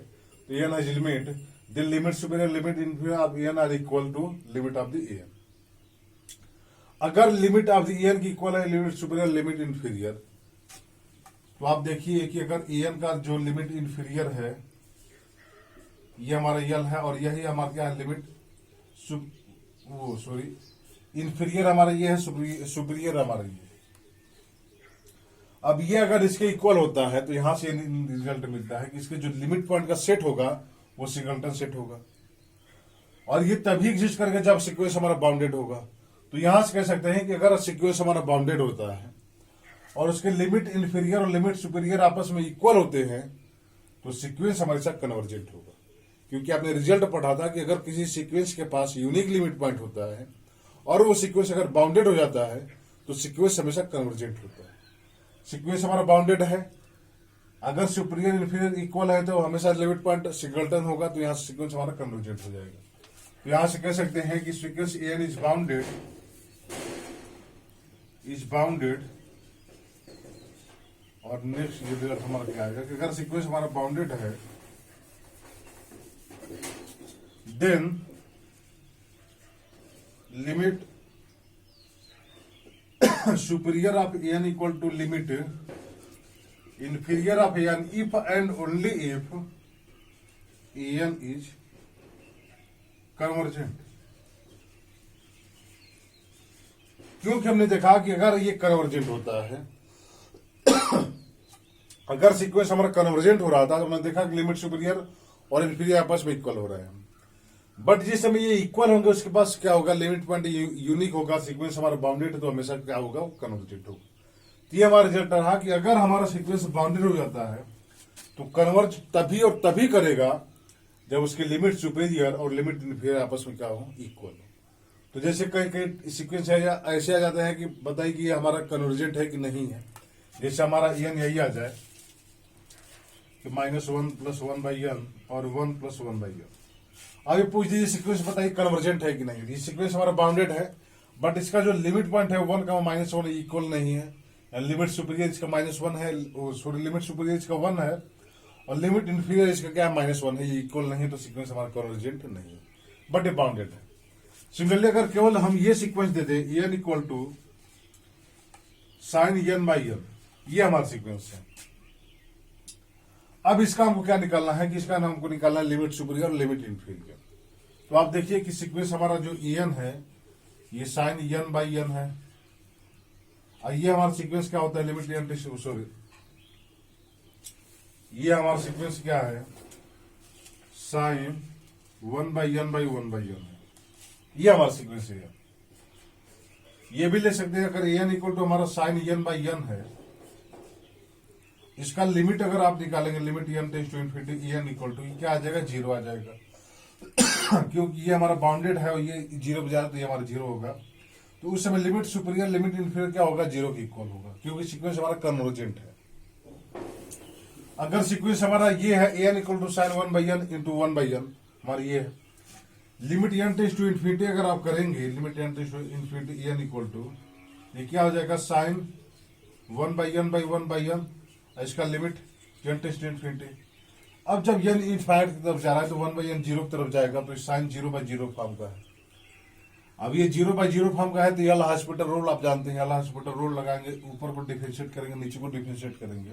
तो an is limit, the limit superior limit inferior of an are equal to limit of the an। अगर लिमिट ऑफ द एन की इक्वल है लिमिट सुपीरियर लिमिट इंफीरियर, तो आप देखिए कि अगर एन का जो लिमिट इंफीरियर है ये हमारा यल है और यही हमारा क्या है लिमिट इंफीरियर हमारा ये है, सुपीरियर हमारा ये। अब ये अगर इसके इक्वल होता है तो यहां से रिजल्ट मिलता है कि इसके जो लिमिट पॉइंट का सेट होगा वो सिंगलटन सेट होगा, और ये तभी एग्जिस्ट करेगा जब सीक्वेंस हमारा बाउंडेड होगा। तो यहां से कह सकते हैं कि अगर सीक्वेंस हमारा बाउंडेड होता है और उसके लिमिट इंफीरियर और लिमिट सुपीरियर आपस में इक्वल होते हैं तो सीक्वेंस हमारे साथ कन्वर्जेंट होगा, क्योंकि आपने रिजल्ट पढ़ा था कि अगर किसी सीक्वेंस के पास यूनिक लिमिट पॉइंट होता है और वो सीक्वेंस अगर बाउंडेड हो जाता है तो सीक्वेंस हमेशा कन्वर्जेंट होता है। सीक्वेंस हमारा बाउंडेड है, अगर सुपीरियर इंफीरियर इक्वल है तो हमेशा लिमिट पॉइंट सिंगलटन होगा, तो यहां सीक्वेंस हमारा कन्वर्जेंट हो जाएगा। तो यहां से कह सकते हैं कि सीक्वेंस एन इज बाउंडेड और नेक्स्ट ये रिजल्ट हमारा क्या आएगा कि अगर सीक्वेंस हमारा बाउंडेड है then limit superior of an equal to limit inferior of an if and only if an is convergent। क्योंकि हमने देखा कि अगर ये कन्वर्जेंट होता है अगर सीक्वेंस हमारा कन्वर्जेंट हो रहा था तो हमने देखा कि लिमिट सुपीरियर और इंफीरियर आपस में इक्वल हो रहे हैं, बट जिस समय ये इक्वल होंगे उसके पास क्या होगा लिमिट पॉइंट यूनिक होगा, सीक्वेंस हमारा बाउंडेड है तो हमेशा क्या होगा वो कन्वर्जेंट होगा। ये हमारा रिजल्ट रहा कि अगर हमारा सीक्वेंस बाउंडेड हो जाता है तो कन्वर्ज तभी और तभी करेगा जब उसके लिमिट सुपीरियर और लिमिट इंफीरियर आपस में क्या हो इक्वल हो। तो जैसे कई कई सीक्वेंस है या ऐसे आ जाते हैं कि बताइए कि ये हमारा कन्वर्जेंट है कि नहीं है। जैसे हमारा एन यही आ जाए कि -1 + 1/n और 1 + 1/n। अभी पूछ दीजिए सीक्वेंस बताइए कन्वर्जेंट है कि नहीं। ये सीक्वेंस हमारा बाउंडेड है बट इसका जो लिमिट पॉइंट है 1 का -1 इक्वल नहीं है, लिमिट सुपीरियर इसका -1 है, सॉरी लिमिट सुपीरियर इसका 1 है और लिमिट इंफीरियर इसका क्या है -1 है, ये इक्वल नहीं, तो सीक्वेंस हमारा कन्वर्जेंट नहीं है बट ये बाउंडेड है। सिमिलरली अगर केवल हम ये सीक्वेंस दे दें n equal to sin n/n, ये हमारा सीक्वेंस है। अब इसका हमको क्या निकालना है कि इसका हमको निकालना है लिमिट सुपीरियर और लिमिट इंफीरियर। तो आप देखिए कि सीक्वेंस हमारा जो en है ये sin n/n है और ये हमारा सीक्वेंस क्या होता है लिमिट n, सॉरी ये हमारा सीक्वेंस क्या है sin 1/n/1/n है, ये हमारा सीक्वेंस है। ये भी ले सकते हैं अगर n इक्वल टू हमारा sin n/n है, इसका लिमिट अगर आप निकालेंगे limit n tends to infinity n equal to क्या आ जाएगा 0 आ जाएगा क्योंकि ये हमारा बाउंडेड है और ये 0 बजा तो ये हमारा 0 होगा। तो उस समय लिमिट सुपीरियर लिमिट इंफीरियर क्या होगा 0 के इक्वल होगा क्योंकि सीक्वेंस हमारा कन्वर्जेंट है। अगर सीक्वेंस हमारा ये है n equal to sin 1/n into 1/n, हमारा ये है limit n tends to infinity अगर आप करेंगे limit n tends to infinity n equal to ये क्या हो जाएगा sin 1/n/1/n, इसका limit n tends to infinity. अब जब n इनफाइनाइट की तरफ जा रहा है तो 1/n 0 की तरफ जाएगा तो साइन 0/0 फॉर्म का है। अब ये 0/0 फॉर्म का है तो एल हॉस्पिटल रूल आप जानते हैं, एल हॉस्पिटल रूल लगाएंगे, ऊपर को डिफरेंशिएट करेंगे नीचे को डिफरेंशिएट करेंगे।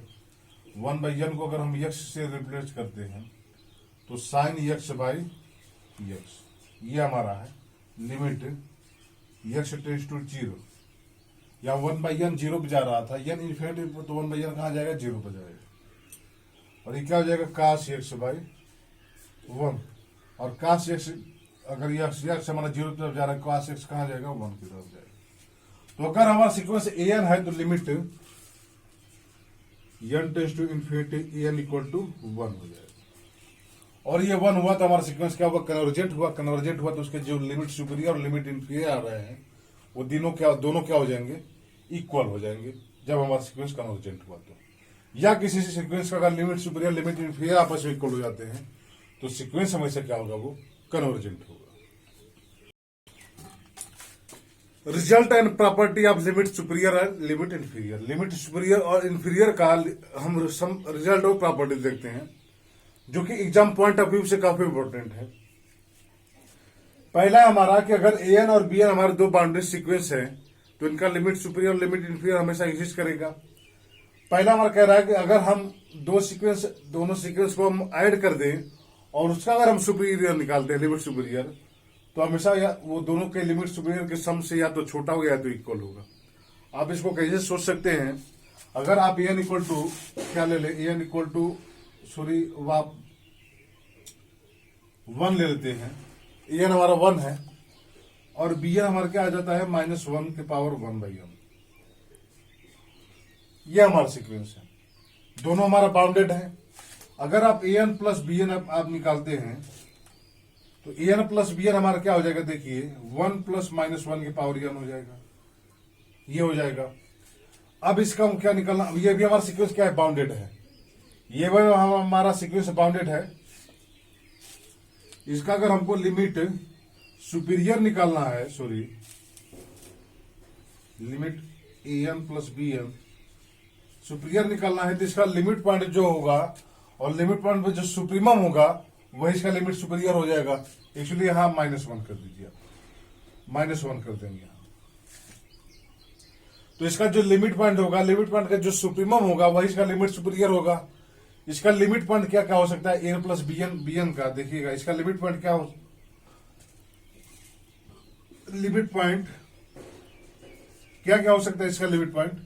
1/n को अगर हम x से रिप्लेस करते हैं तो sin x/x ये हमारा है लिमिट x टेंड्स टू 0 या 1/n 0 पे जा रहा था n इनफिनिटी तो 1/n कहां जाएगा 0 पे जाएगा और ये क्या हो जाएगा cos x/1 और cos x अगर x हमारा 0 की तरफ जा रहा है cos x कहां जाएगा 1 की तरफ जाएगा। तो अगर हमारा सीक्वेंस an है तो limit n tends to infinity n equal to 1 हो जाएगा और ये 1 हुआ तो हमारा सीक्वेंस क्या हुआ कन्वर्जेंट हुआ। कन्वर्जेंट हुआ तो उसके जो लिमिट सुपीरियर और लिमिट इंफीरियर आ रहे हैं वो दोनों क्या हो जाएंगे इक्वल हो जाएंगे जब हमारा सीक्वेंस कन्वर्जेंट हुआ तो। या किसी सीक्वेंस का अगर लिमिट सुपीरियर लिमिट इंफीरियर आपस में इक्वल हो जाते हैं तो सीक्वेंस हमेशा क्या होगा वो कन्वर्जेंट होगा। Result and property of limit superior and limit inferior. Limit superior और इंफीरियर का हम रिजल्ट और प्रॉपर्टी देखते हैं जो कि एग्जाम पॉइंट ऑफ व्यू से काफी इंपॉर्टेंट है। पहला हमारा कि अगर an और bn हमारे दो बाउंड्री सीक्वेंस है तो इनका लिमिट सुपीरियर लिमिट इंफीरियर हमेशा एग्जिस्ट करेगा। पहला हमारा कह रहा है कि अगर हम दोनों सीक्वेंस को हम ऐड कर दें और उसका अगर हम सुपीरियर निकालते हैं लिमिट सुपीरियर, तो हमेशा या वो दोनों के लिमिट सुपीरियर के सम से या तो छोटा होगा या तो इक्वल होगा। आप इसको कैसे सोच सकते हैं, अगर आप एन इक्वल टू क्या ले ले, एन इक्वल टू सॉरी आप 1 ले लेते हैं, एन हमारा 1 है और बी एन हमारा क्या आ जाता है -1 के पावर 1/n। ये हमारा सीक्वेंस है, दोनों हमारा बाउंडेड है। अगर आप ए एन प्लस बी एन आप निकालते हैं तो ए एन प्लस बी एन हमारा क्या हो जाएगा, देखिए 1 प्लस -1 के पावर एन हो जाएगा, ये हो जाएगा। अब इसका हम क्या निकालना, ये भी हमारा सीक्वेंस क्या है, बाउंडेड है। ये भी हमारा सीक्वेंस बाउंडेड है। इसका अगर हमको लिमिट सुपीरियर निकालना है, sorry limit A N plus B N superior निकालना है, तो इसका लिमिट पॉइंट जो होगा और लिमिट पॉइंट पे जो सुप्रीमम होगा वही इसका लिमिट सुपीरियर हो जाएगा। एक्चुअली यहां -1 कर दीजिए, -1 कर देंगे यहां। तो इसका जो लिमिट पॉइंट होगा, लिमिट पॉइंट का जो सुप्रीमम होगा वही इसका लिमिट सुपीरियर होगा। इसका लिमिट पॉइंट क्या क्या हो सकता है, एन प्लस बी एन का देखिएगा, इसका लिमिट पॉइंट क्या हो, लिमिट पॉइंट क्या क्या हो सकता है इसका लिमिट पॉइंट।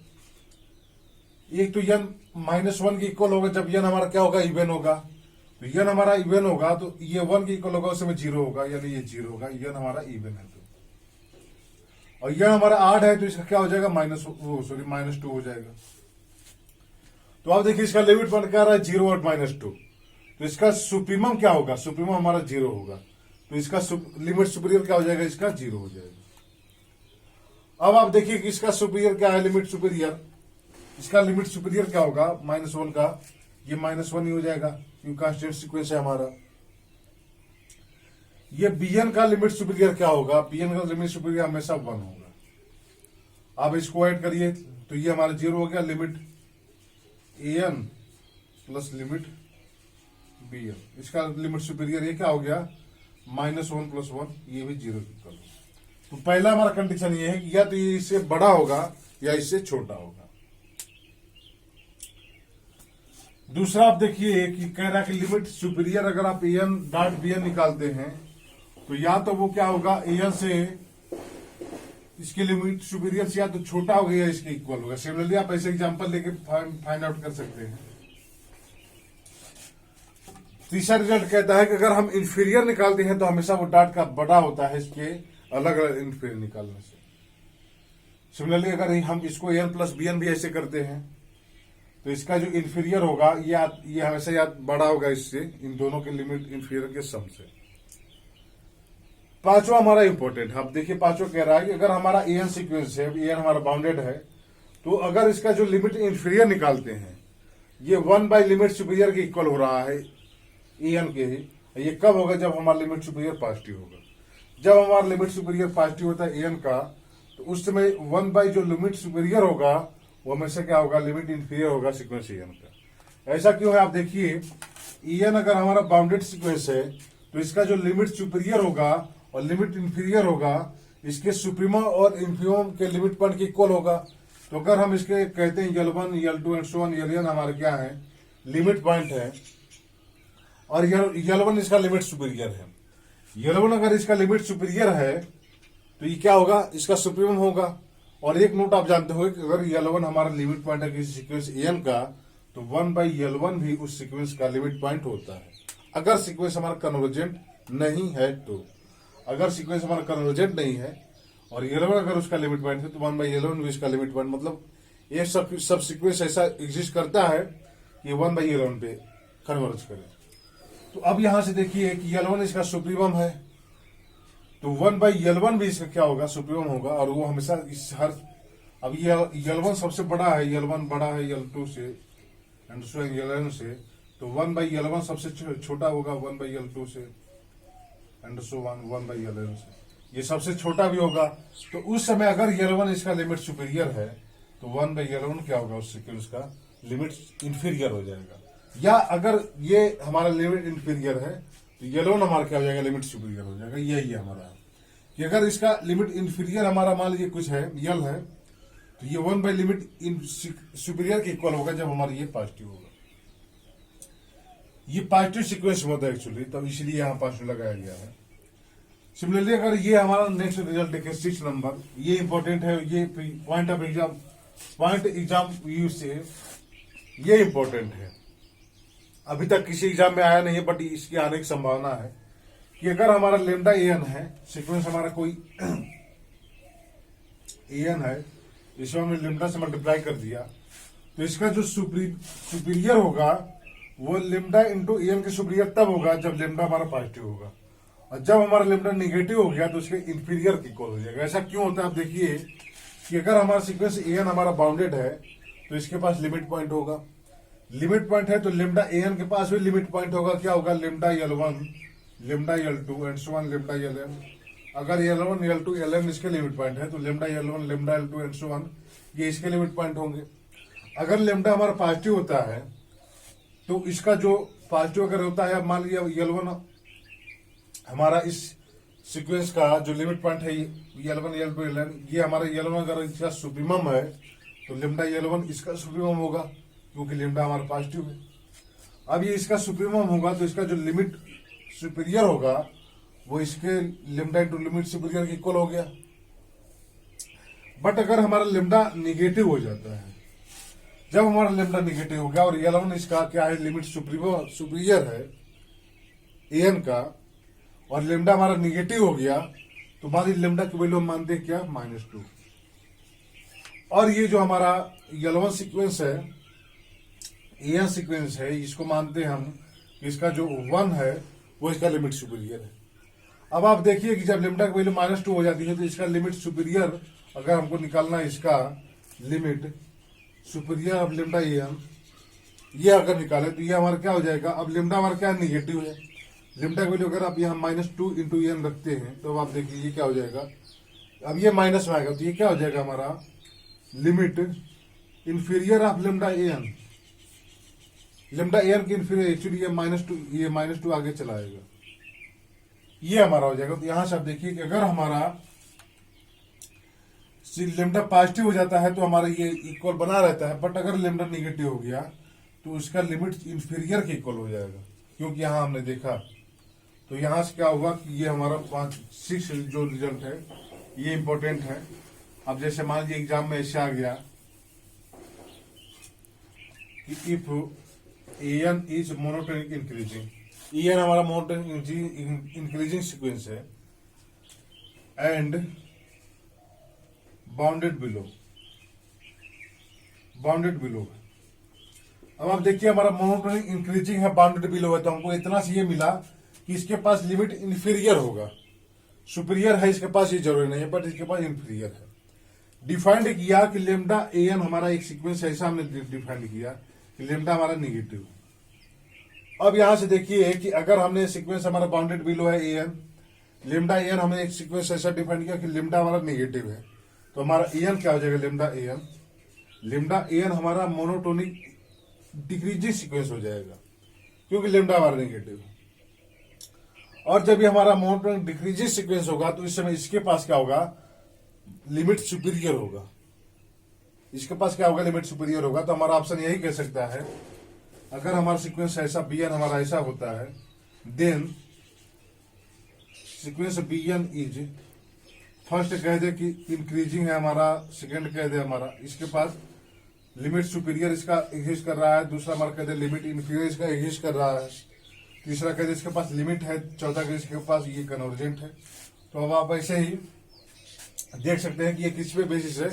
एक तो यन -1 के इक्वल होगा जब यन हमारा क्या होगा, इवन होगा। तो यन हमारा इवन होगा तो ये 1 के इक्वल होगा, उसमें 0 होगा, यानी ये 0 होगा। यन हमारा इवन है तो, और यन हमारा 8 है तो इसका क्या हो जाएगा, -2 हो जाएगा। तो आप देखिए इसका लिमिट पॉइंट क्या रहा है, 0 और -2। तो इसका सुप्रीमम क्या होगा, सुप्रीमम हमारा 0 होगा, तो इसका लिमिट सुपीरियर क्या हो जाएगा, इसका 0 हो जाएगा। अब आप देखिए कि इसका सुपीरियर क्या है, लिमिट सुपीरियर, इसका लिमिट सुपीरियर क्या होगा, -1 का, ये -1 ही हो जाएगा क्योंकि कांस्टेंट सीक्वेंस है हमारा। ये bn का लिमिट सुपीरियर क्या होगा, bn का लिमिट सुपीरियर हमेशा 1 होगा। आप इसको ऐड करिए तो ये हमारा 0 हो गया, limit an plus limit bn, इसका लिमिट सुपीरियर ये क्या हो गया, -1 + 1, ये भी 0 इक्वल। तो पहला हमारा कंडीशन ये है कि या तो ये इससे बड़ा होगा या इससे छोटा होगा। दूसरा आप देखिए कि कह रहा है कि लिमिट सुपीरियर अगर आप एन डॉट बी एन निकालते हैं तो या तो वो क्या होगा, एन से इसके लिमिट सुपीरियर से या तो छोटा होगा या इसके इक्वल होगा। सिमिलरली आप ऐसे एग्जांपल लेके फाइंड आउट कर सकते हैं। तीसरा रिजल्ट कहता है कि अगर हम इंफीरियर निकालते हैं तो हमेशा वो डॉट का बड़ा होता है इसके अलग अलग इंफीरियर निकालने से। सिमिलरली अगर हम इसको एन प्लस बी एन भी ऐसे करते हैं तो इसका जो इंफीरियर होगा ये हमेशा या बड़ा होगा इससे, इन दोनों के लिमिट इंफीरियर के सम से। पांचवा हमारा इंपॉर्टेंट, अब देखिए पांचवा कह रहा है कि अगर हमारा एन सीक्वेंस है, एन हमारा बाउंडेड है, तो अगर इसका जो लिमिट इंफीरियर निकालते हैं ये 1 बाई लिमिट सुपीरियर के इक्वल हो रहा है एन के ही। ये कब होगा, जब हमारा लिमिट सुपीरियर पॉजिटिव होगा। जब हमारा लिमिट सुपीरियर पॉजिटिव होता है एन का, तो उस समय 1 बाई जो लिमिट सुपीरियर होगा वो हमेशा क्या होगा, लिमिट इंफीरियर होगा सीक्वेंस एन का। ऐसा क्यों है, आप देखिए एन अगर हमारा बाउंडेड सीक्वेंस है तो इसका जो लिमिट सुपीरियर होगा और लिमिट इंफीरियर होगा इसके सुप्रीमम और इंफीरियम के लिमिट पॉइंट के इक्वल होगा। तो अगर हम इसके कहते हैं L1 L2 and so on, Ln हमारे क्या है, लिमिट पॉइंट है, और L1 इसका लिमिट सुपीरियर है। L1 अगर इसका लिमिट सुपीरियर है तो ये क्या होगा, इसका सुप्रीमम होगा। और एक नोट आप जानते हो कि अगर L1 हमारा लिमिट पॉइंट है किसी सीक्वेंस एन का, तो 1 बाई L1 भी उस सीक्वेंस का लिमिट पॉइंट होता है, अगर सीक्वेंस हमारा कन्वर्जेंट नहीं है तो। अगर सीक्वेंस हमारा कन्वर्जेंट नहीं है और L1 अगर उसका लिमिट पॉइंट है तो 1 बाई L1 भी इसका लिमिट पॉइंट, मतलब ये सब सीक्वेंस ऐसा एग्जिस्ट करता है कि 1 बाई L1 पे कन्वर्ज करे। तो अब यहां से देखिए कि L1 इसका सुप्रीमम है, तो 1 बाई L1 भी इसका क्या होगा, सुप्रीमम होगा। और वो हमेशा इस हर, अब ये L1 सबसे बड़ा है, L1 बड़ा है L2 से एंड सो Ln से, तो 1 बाई L1 सबसे छोटा होगा 1 बाई L2 से एंड सो 1 बाई Ln से, ये सबसे छोटा भी होगा। तो उस समय अगर L1 इसका लिमिट सुपीरियर है तो 1 बाई L1 क्या होगा, उस सीक्वेंस का लिमिट इंफीरियर हो जाएगा। या अगर ये हमारा लिमिट इंफीरियर है तो L1 हमारा क्या हो जाएगा, लिमिट सुपीरियर हो जाएगा। यही है हमारा। कि अगर इसका लिमिट इंफीरियर हमारा मान लीजिए कुछ है यल है, तो ये 1 बाई लिमिट इन सुपीरियर के इक्वल होगा जब हमारा ये पॉजिटिव होगा। ये पॉजिटिव सीक्वेंस में होता है एक्चुअली, तब इसलिए यहां पॉजिटिव लगाया गया है। सिमिलरली अगर ये हमारा नेक्स्ट रिजल्ट देखें 6 नंबर, ये इंपॉर्टेंट है, ये point of exam, point exam view से ये इंपॉर्टेंट है। अभी तक किसी एग्जाम में आया नहीं है, बट इसकी आने की संभावना है कि अगर हमारा लेमडा एन है, सीक्वेंस हमारा कोई एन है, इसमें हमने लेमडा से मल्टीप्लाई कर दिया, तो इसका जो सुपीरियर होगा वो लेमडा इंटू एन के सुपीरियर तब होगा जब लेमडा हमारा पॉजिटिव होगा, और जब हमारा लेमडा निगेटिव हो गया तो उसके इंफीरियर की इक्वल हो जाएगा। ऐसा क्यों होता है आप देखिए कि अगर हमारा सीक्वेंस एन हमारा बाउंडेड है तो इसके पास लिमिट पॉइंट होगा, लिमिट पॉइंट है तो लेमडा एन के पास भी लिमिट पॉइंट होगा। क्या होगा? Lambda L1, lambda L2 and so on lambda Ln। अगर L1, L2, Ln इसके लिमिट पॉइंट है तो lambda L1, lambda L2 and so on ये इसके लिमिट पॉइंट होंगे। अगर लेमडा हमारा पॉजिटिव होता है तो इसका जो पॉजिटिव अगर होता है, मान लीजिए L1 हमारा इस सीक्वेंस का जो लिमिट पॉइंट है L1, L2, Ln, ये हमारा L1 अगर इसका सुप्रीमम है तो लेमडा L1 इसका सुप्रीमम होगा क्योंकि लेमडा हमारा पॉजिटिव है। अब ये इसका सुप्रीमम होगा तो इसका जो लिमिट सुपीरियर होगा वो इसके लेमडा इंटू लिमिट सुपीरियर की इक्वल हो गया। बट अगर हमारा लेमडा निगेटिव हो जाता है, जब हमारा लेमडा निगेटिव हो गया और L1 इसका क्या है, लिमिट सुपीरियर है एन का, और लेमडा हमारा निगेटिव हो गया, तो मान लीजिए लेमडा की वैल्यू हम मानते हैं क्या, -2। और ये जो हमारा L1 सीक्वेंस है, एन सीक्वेंस है, इसको मानते हैं हम कि इसका जो 1 है वो इसका लिमिट सुपीरियर है। अब आप देखिए कि जब लेमडा की वैल्यू -2 हो जाती है तो इसका लिमिट सुपीरियर अगर हमको निकालना है, इसका limit superior of lambda n, ये अगर निकाले तो ये हमारा क्या हो जाएगा, अब लेमडा हमारा क्या निगेटिव है, लेमडा की वैल्यू अगर आप यहाँ -2 इंटू एन रखते हैं तो आप देखिए ये क्या हो जाएगा, अब ये माइनस में आएगा तो ये क्या हो जाएगा हमारा limit inferior of lambda n, lambda n की इंफीरियर, एक्चुअली ये -2 आगे चला आएगा, ये हमारा हो जाएगा। तो यहां से आप देखिए कि अगर हमारा लेमडा पॉजिटिव हो जाता है तो हमारा ये इक्वल बना रहता है, बट अगर लेमडा निगेटिव हो गया तो उसका लिमिट इंफीरियर के इक्वल हो जाएगा, क्योंकि यहां हमने देखा। तो यहां से क्या हुआ कि ये हमारा 6 जो रिजल्ट है ये इंपॉर्टेंट है। अब जैसे मान लीजिए एग्जाम में ऐसे आ गया कि if an is monotonic increasing, an हमारा मोनोटोनिक इंक्रीजिंग सीक्वेंस है and bounded below, bounded below. अब आप देखिए हमारा मोनोटोनिक इंक्रीजिंग है, बाउंडेड बिलो है, तो हमको इतना से ये मिला कि इसके पास लिमिट इंफीरियर होगा, सुपीरियर है इसके पास ये जरूरी नहीं है, बट इसके पास इंफीरियर है। डिफाइंड किया कि लेमडा एन हमारा एक सीक्वेंस ऐसा हमने डिफाइंड किया कि लेमडा हमारा निगेटिव। अब यहां से देखिए कि अगर हमने सीक्वेंस हमारा बाउंडेड बिलो है एन, लेमडा एन हमने एक सीक्वेंस ऐसा डिफाइन किया कि लेमडा हमारा निगेटिव है, तो हमारा एन क्या हो जाएगा, लेमडा एन, लेमडा एन हमारा मोनोटोनिक डिक्रीजिंग सीक्वेंस हो जाएगा क्योंकि लेमडा हमारा निगेटिव है। और जब ये हमारा मोनोटोनिक डिक्रीजिंग सीक्वेंस होगा तो इस समय इसके पास क्या होगा, लिमिट सुपीरियर होगा, इसके पास क्या होगा, लिमिट सुपीरियर होगा। तो हमारा ऑप्शन यही कह सकता है, अगर हमारा सीक्वेंस ऐसा Bn हमारा ऐसा होता है, then sequence Bn is, first कह दे कि इंक्रीजिंग है हमारा, सेकंड कह दे हमारा इसके पास लिमिट सुपीरियर इसका एग्जिस्ट कर रहा है, दूसरा हमारा कह दे लिमिट इंफीरियर इसका एग्जिस्ट कर रहा है, तीसरा कह दे इसके पास लिमिट है, चौथा कह दे इसके पास ये कन्वर्जेंट है। तो अब आप ऐसे ही देख सकते हैं कि ये किस पे बेसिस है,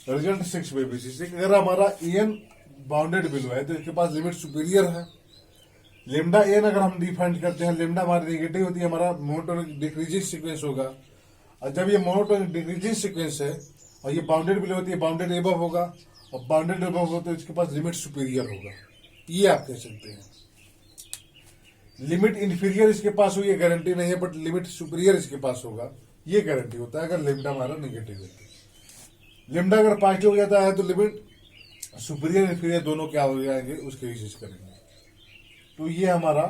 रिजल्ट 6 पे बेसिस है। अगर हमारा एन बाउंडेड बिलो है तो इसके पास लिमिट सुपीरियर है, लेमडा एन अगर हम डिफाइन करते हैं, लेमडा हमारी नेगेटिव होती है, हमारा मोनोटोनिक डिक्रीजिंग सीक्वेंस होगा, और जब ये मोनोटोनिक डिक्रीजिंग सीक्वेंस है और ये बाउंडेड बिलो होती है, बाउंडेड एबव होगा, और बाउंडेड एबव हो तो इसके पास लिमिट सुपीरियर होगा, ये आप कह सकते हैं। लिमिट इंफीरियर इसके पास हो ये गारंटी नहीं है, बट लिमिट सुपीरियर इसके पास होगा ये गारंटी होता है अगर लेमडा हमारा नेगेटिव है। लेमडा अगर पॉजिटिव हो जाता है तो लिमिट सुपीरियर इंफीरियर दोनों क्या हो जाएंगे उसके एग्जिस्ट करेंगे। तो ये हमारा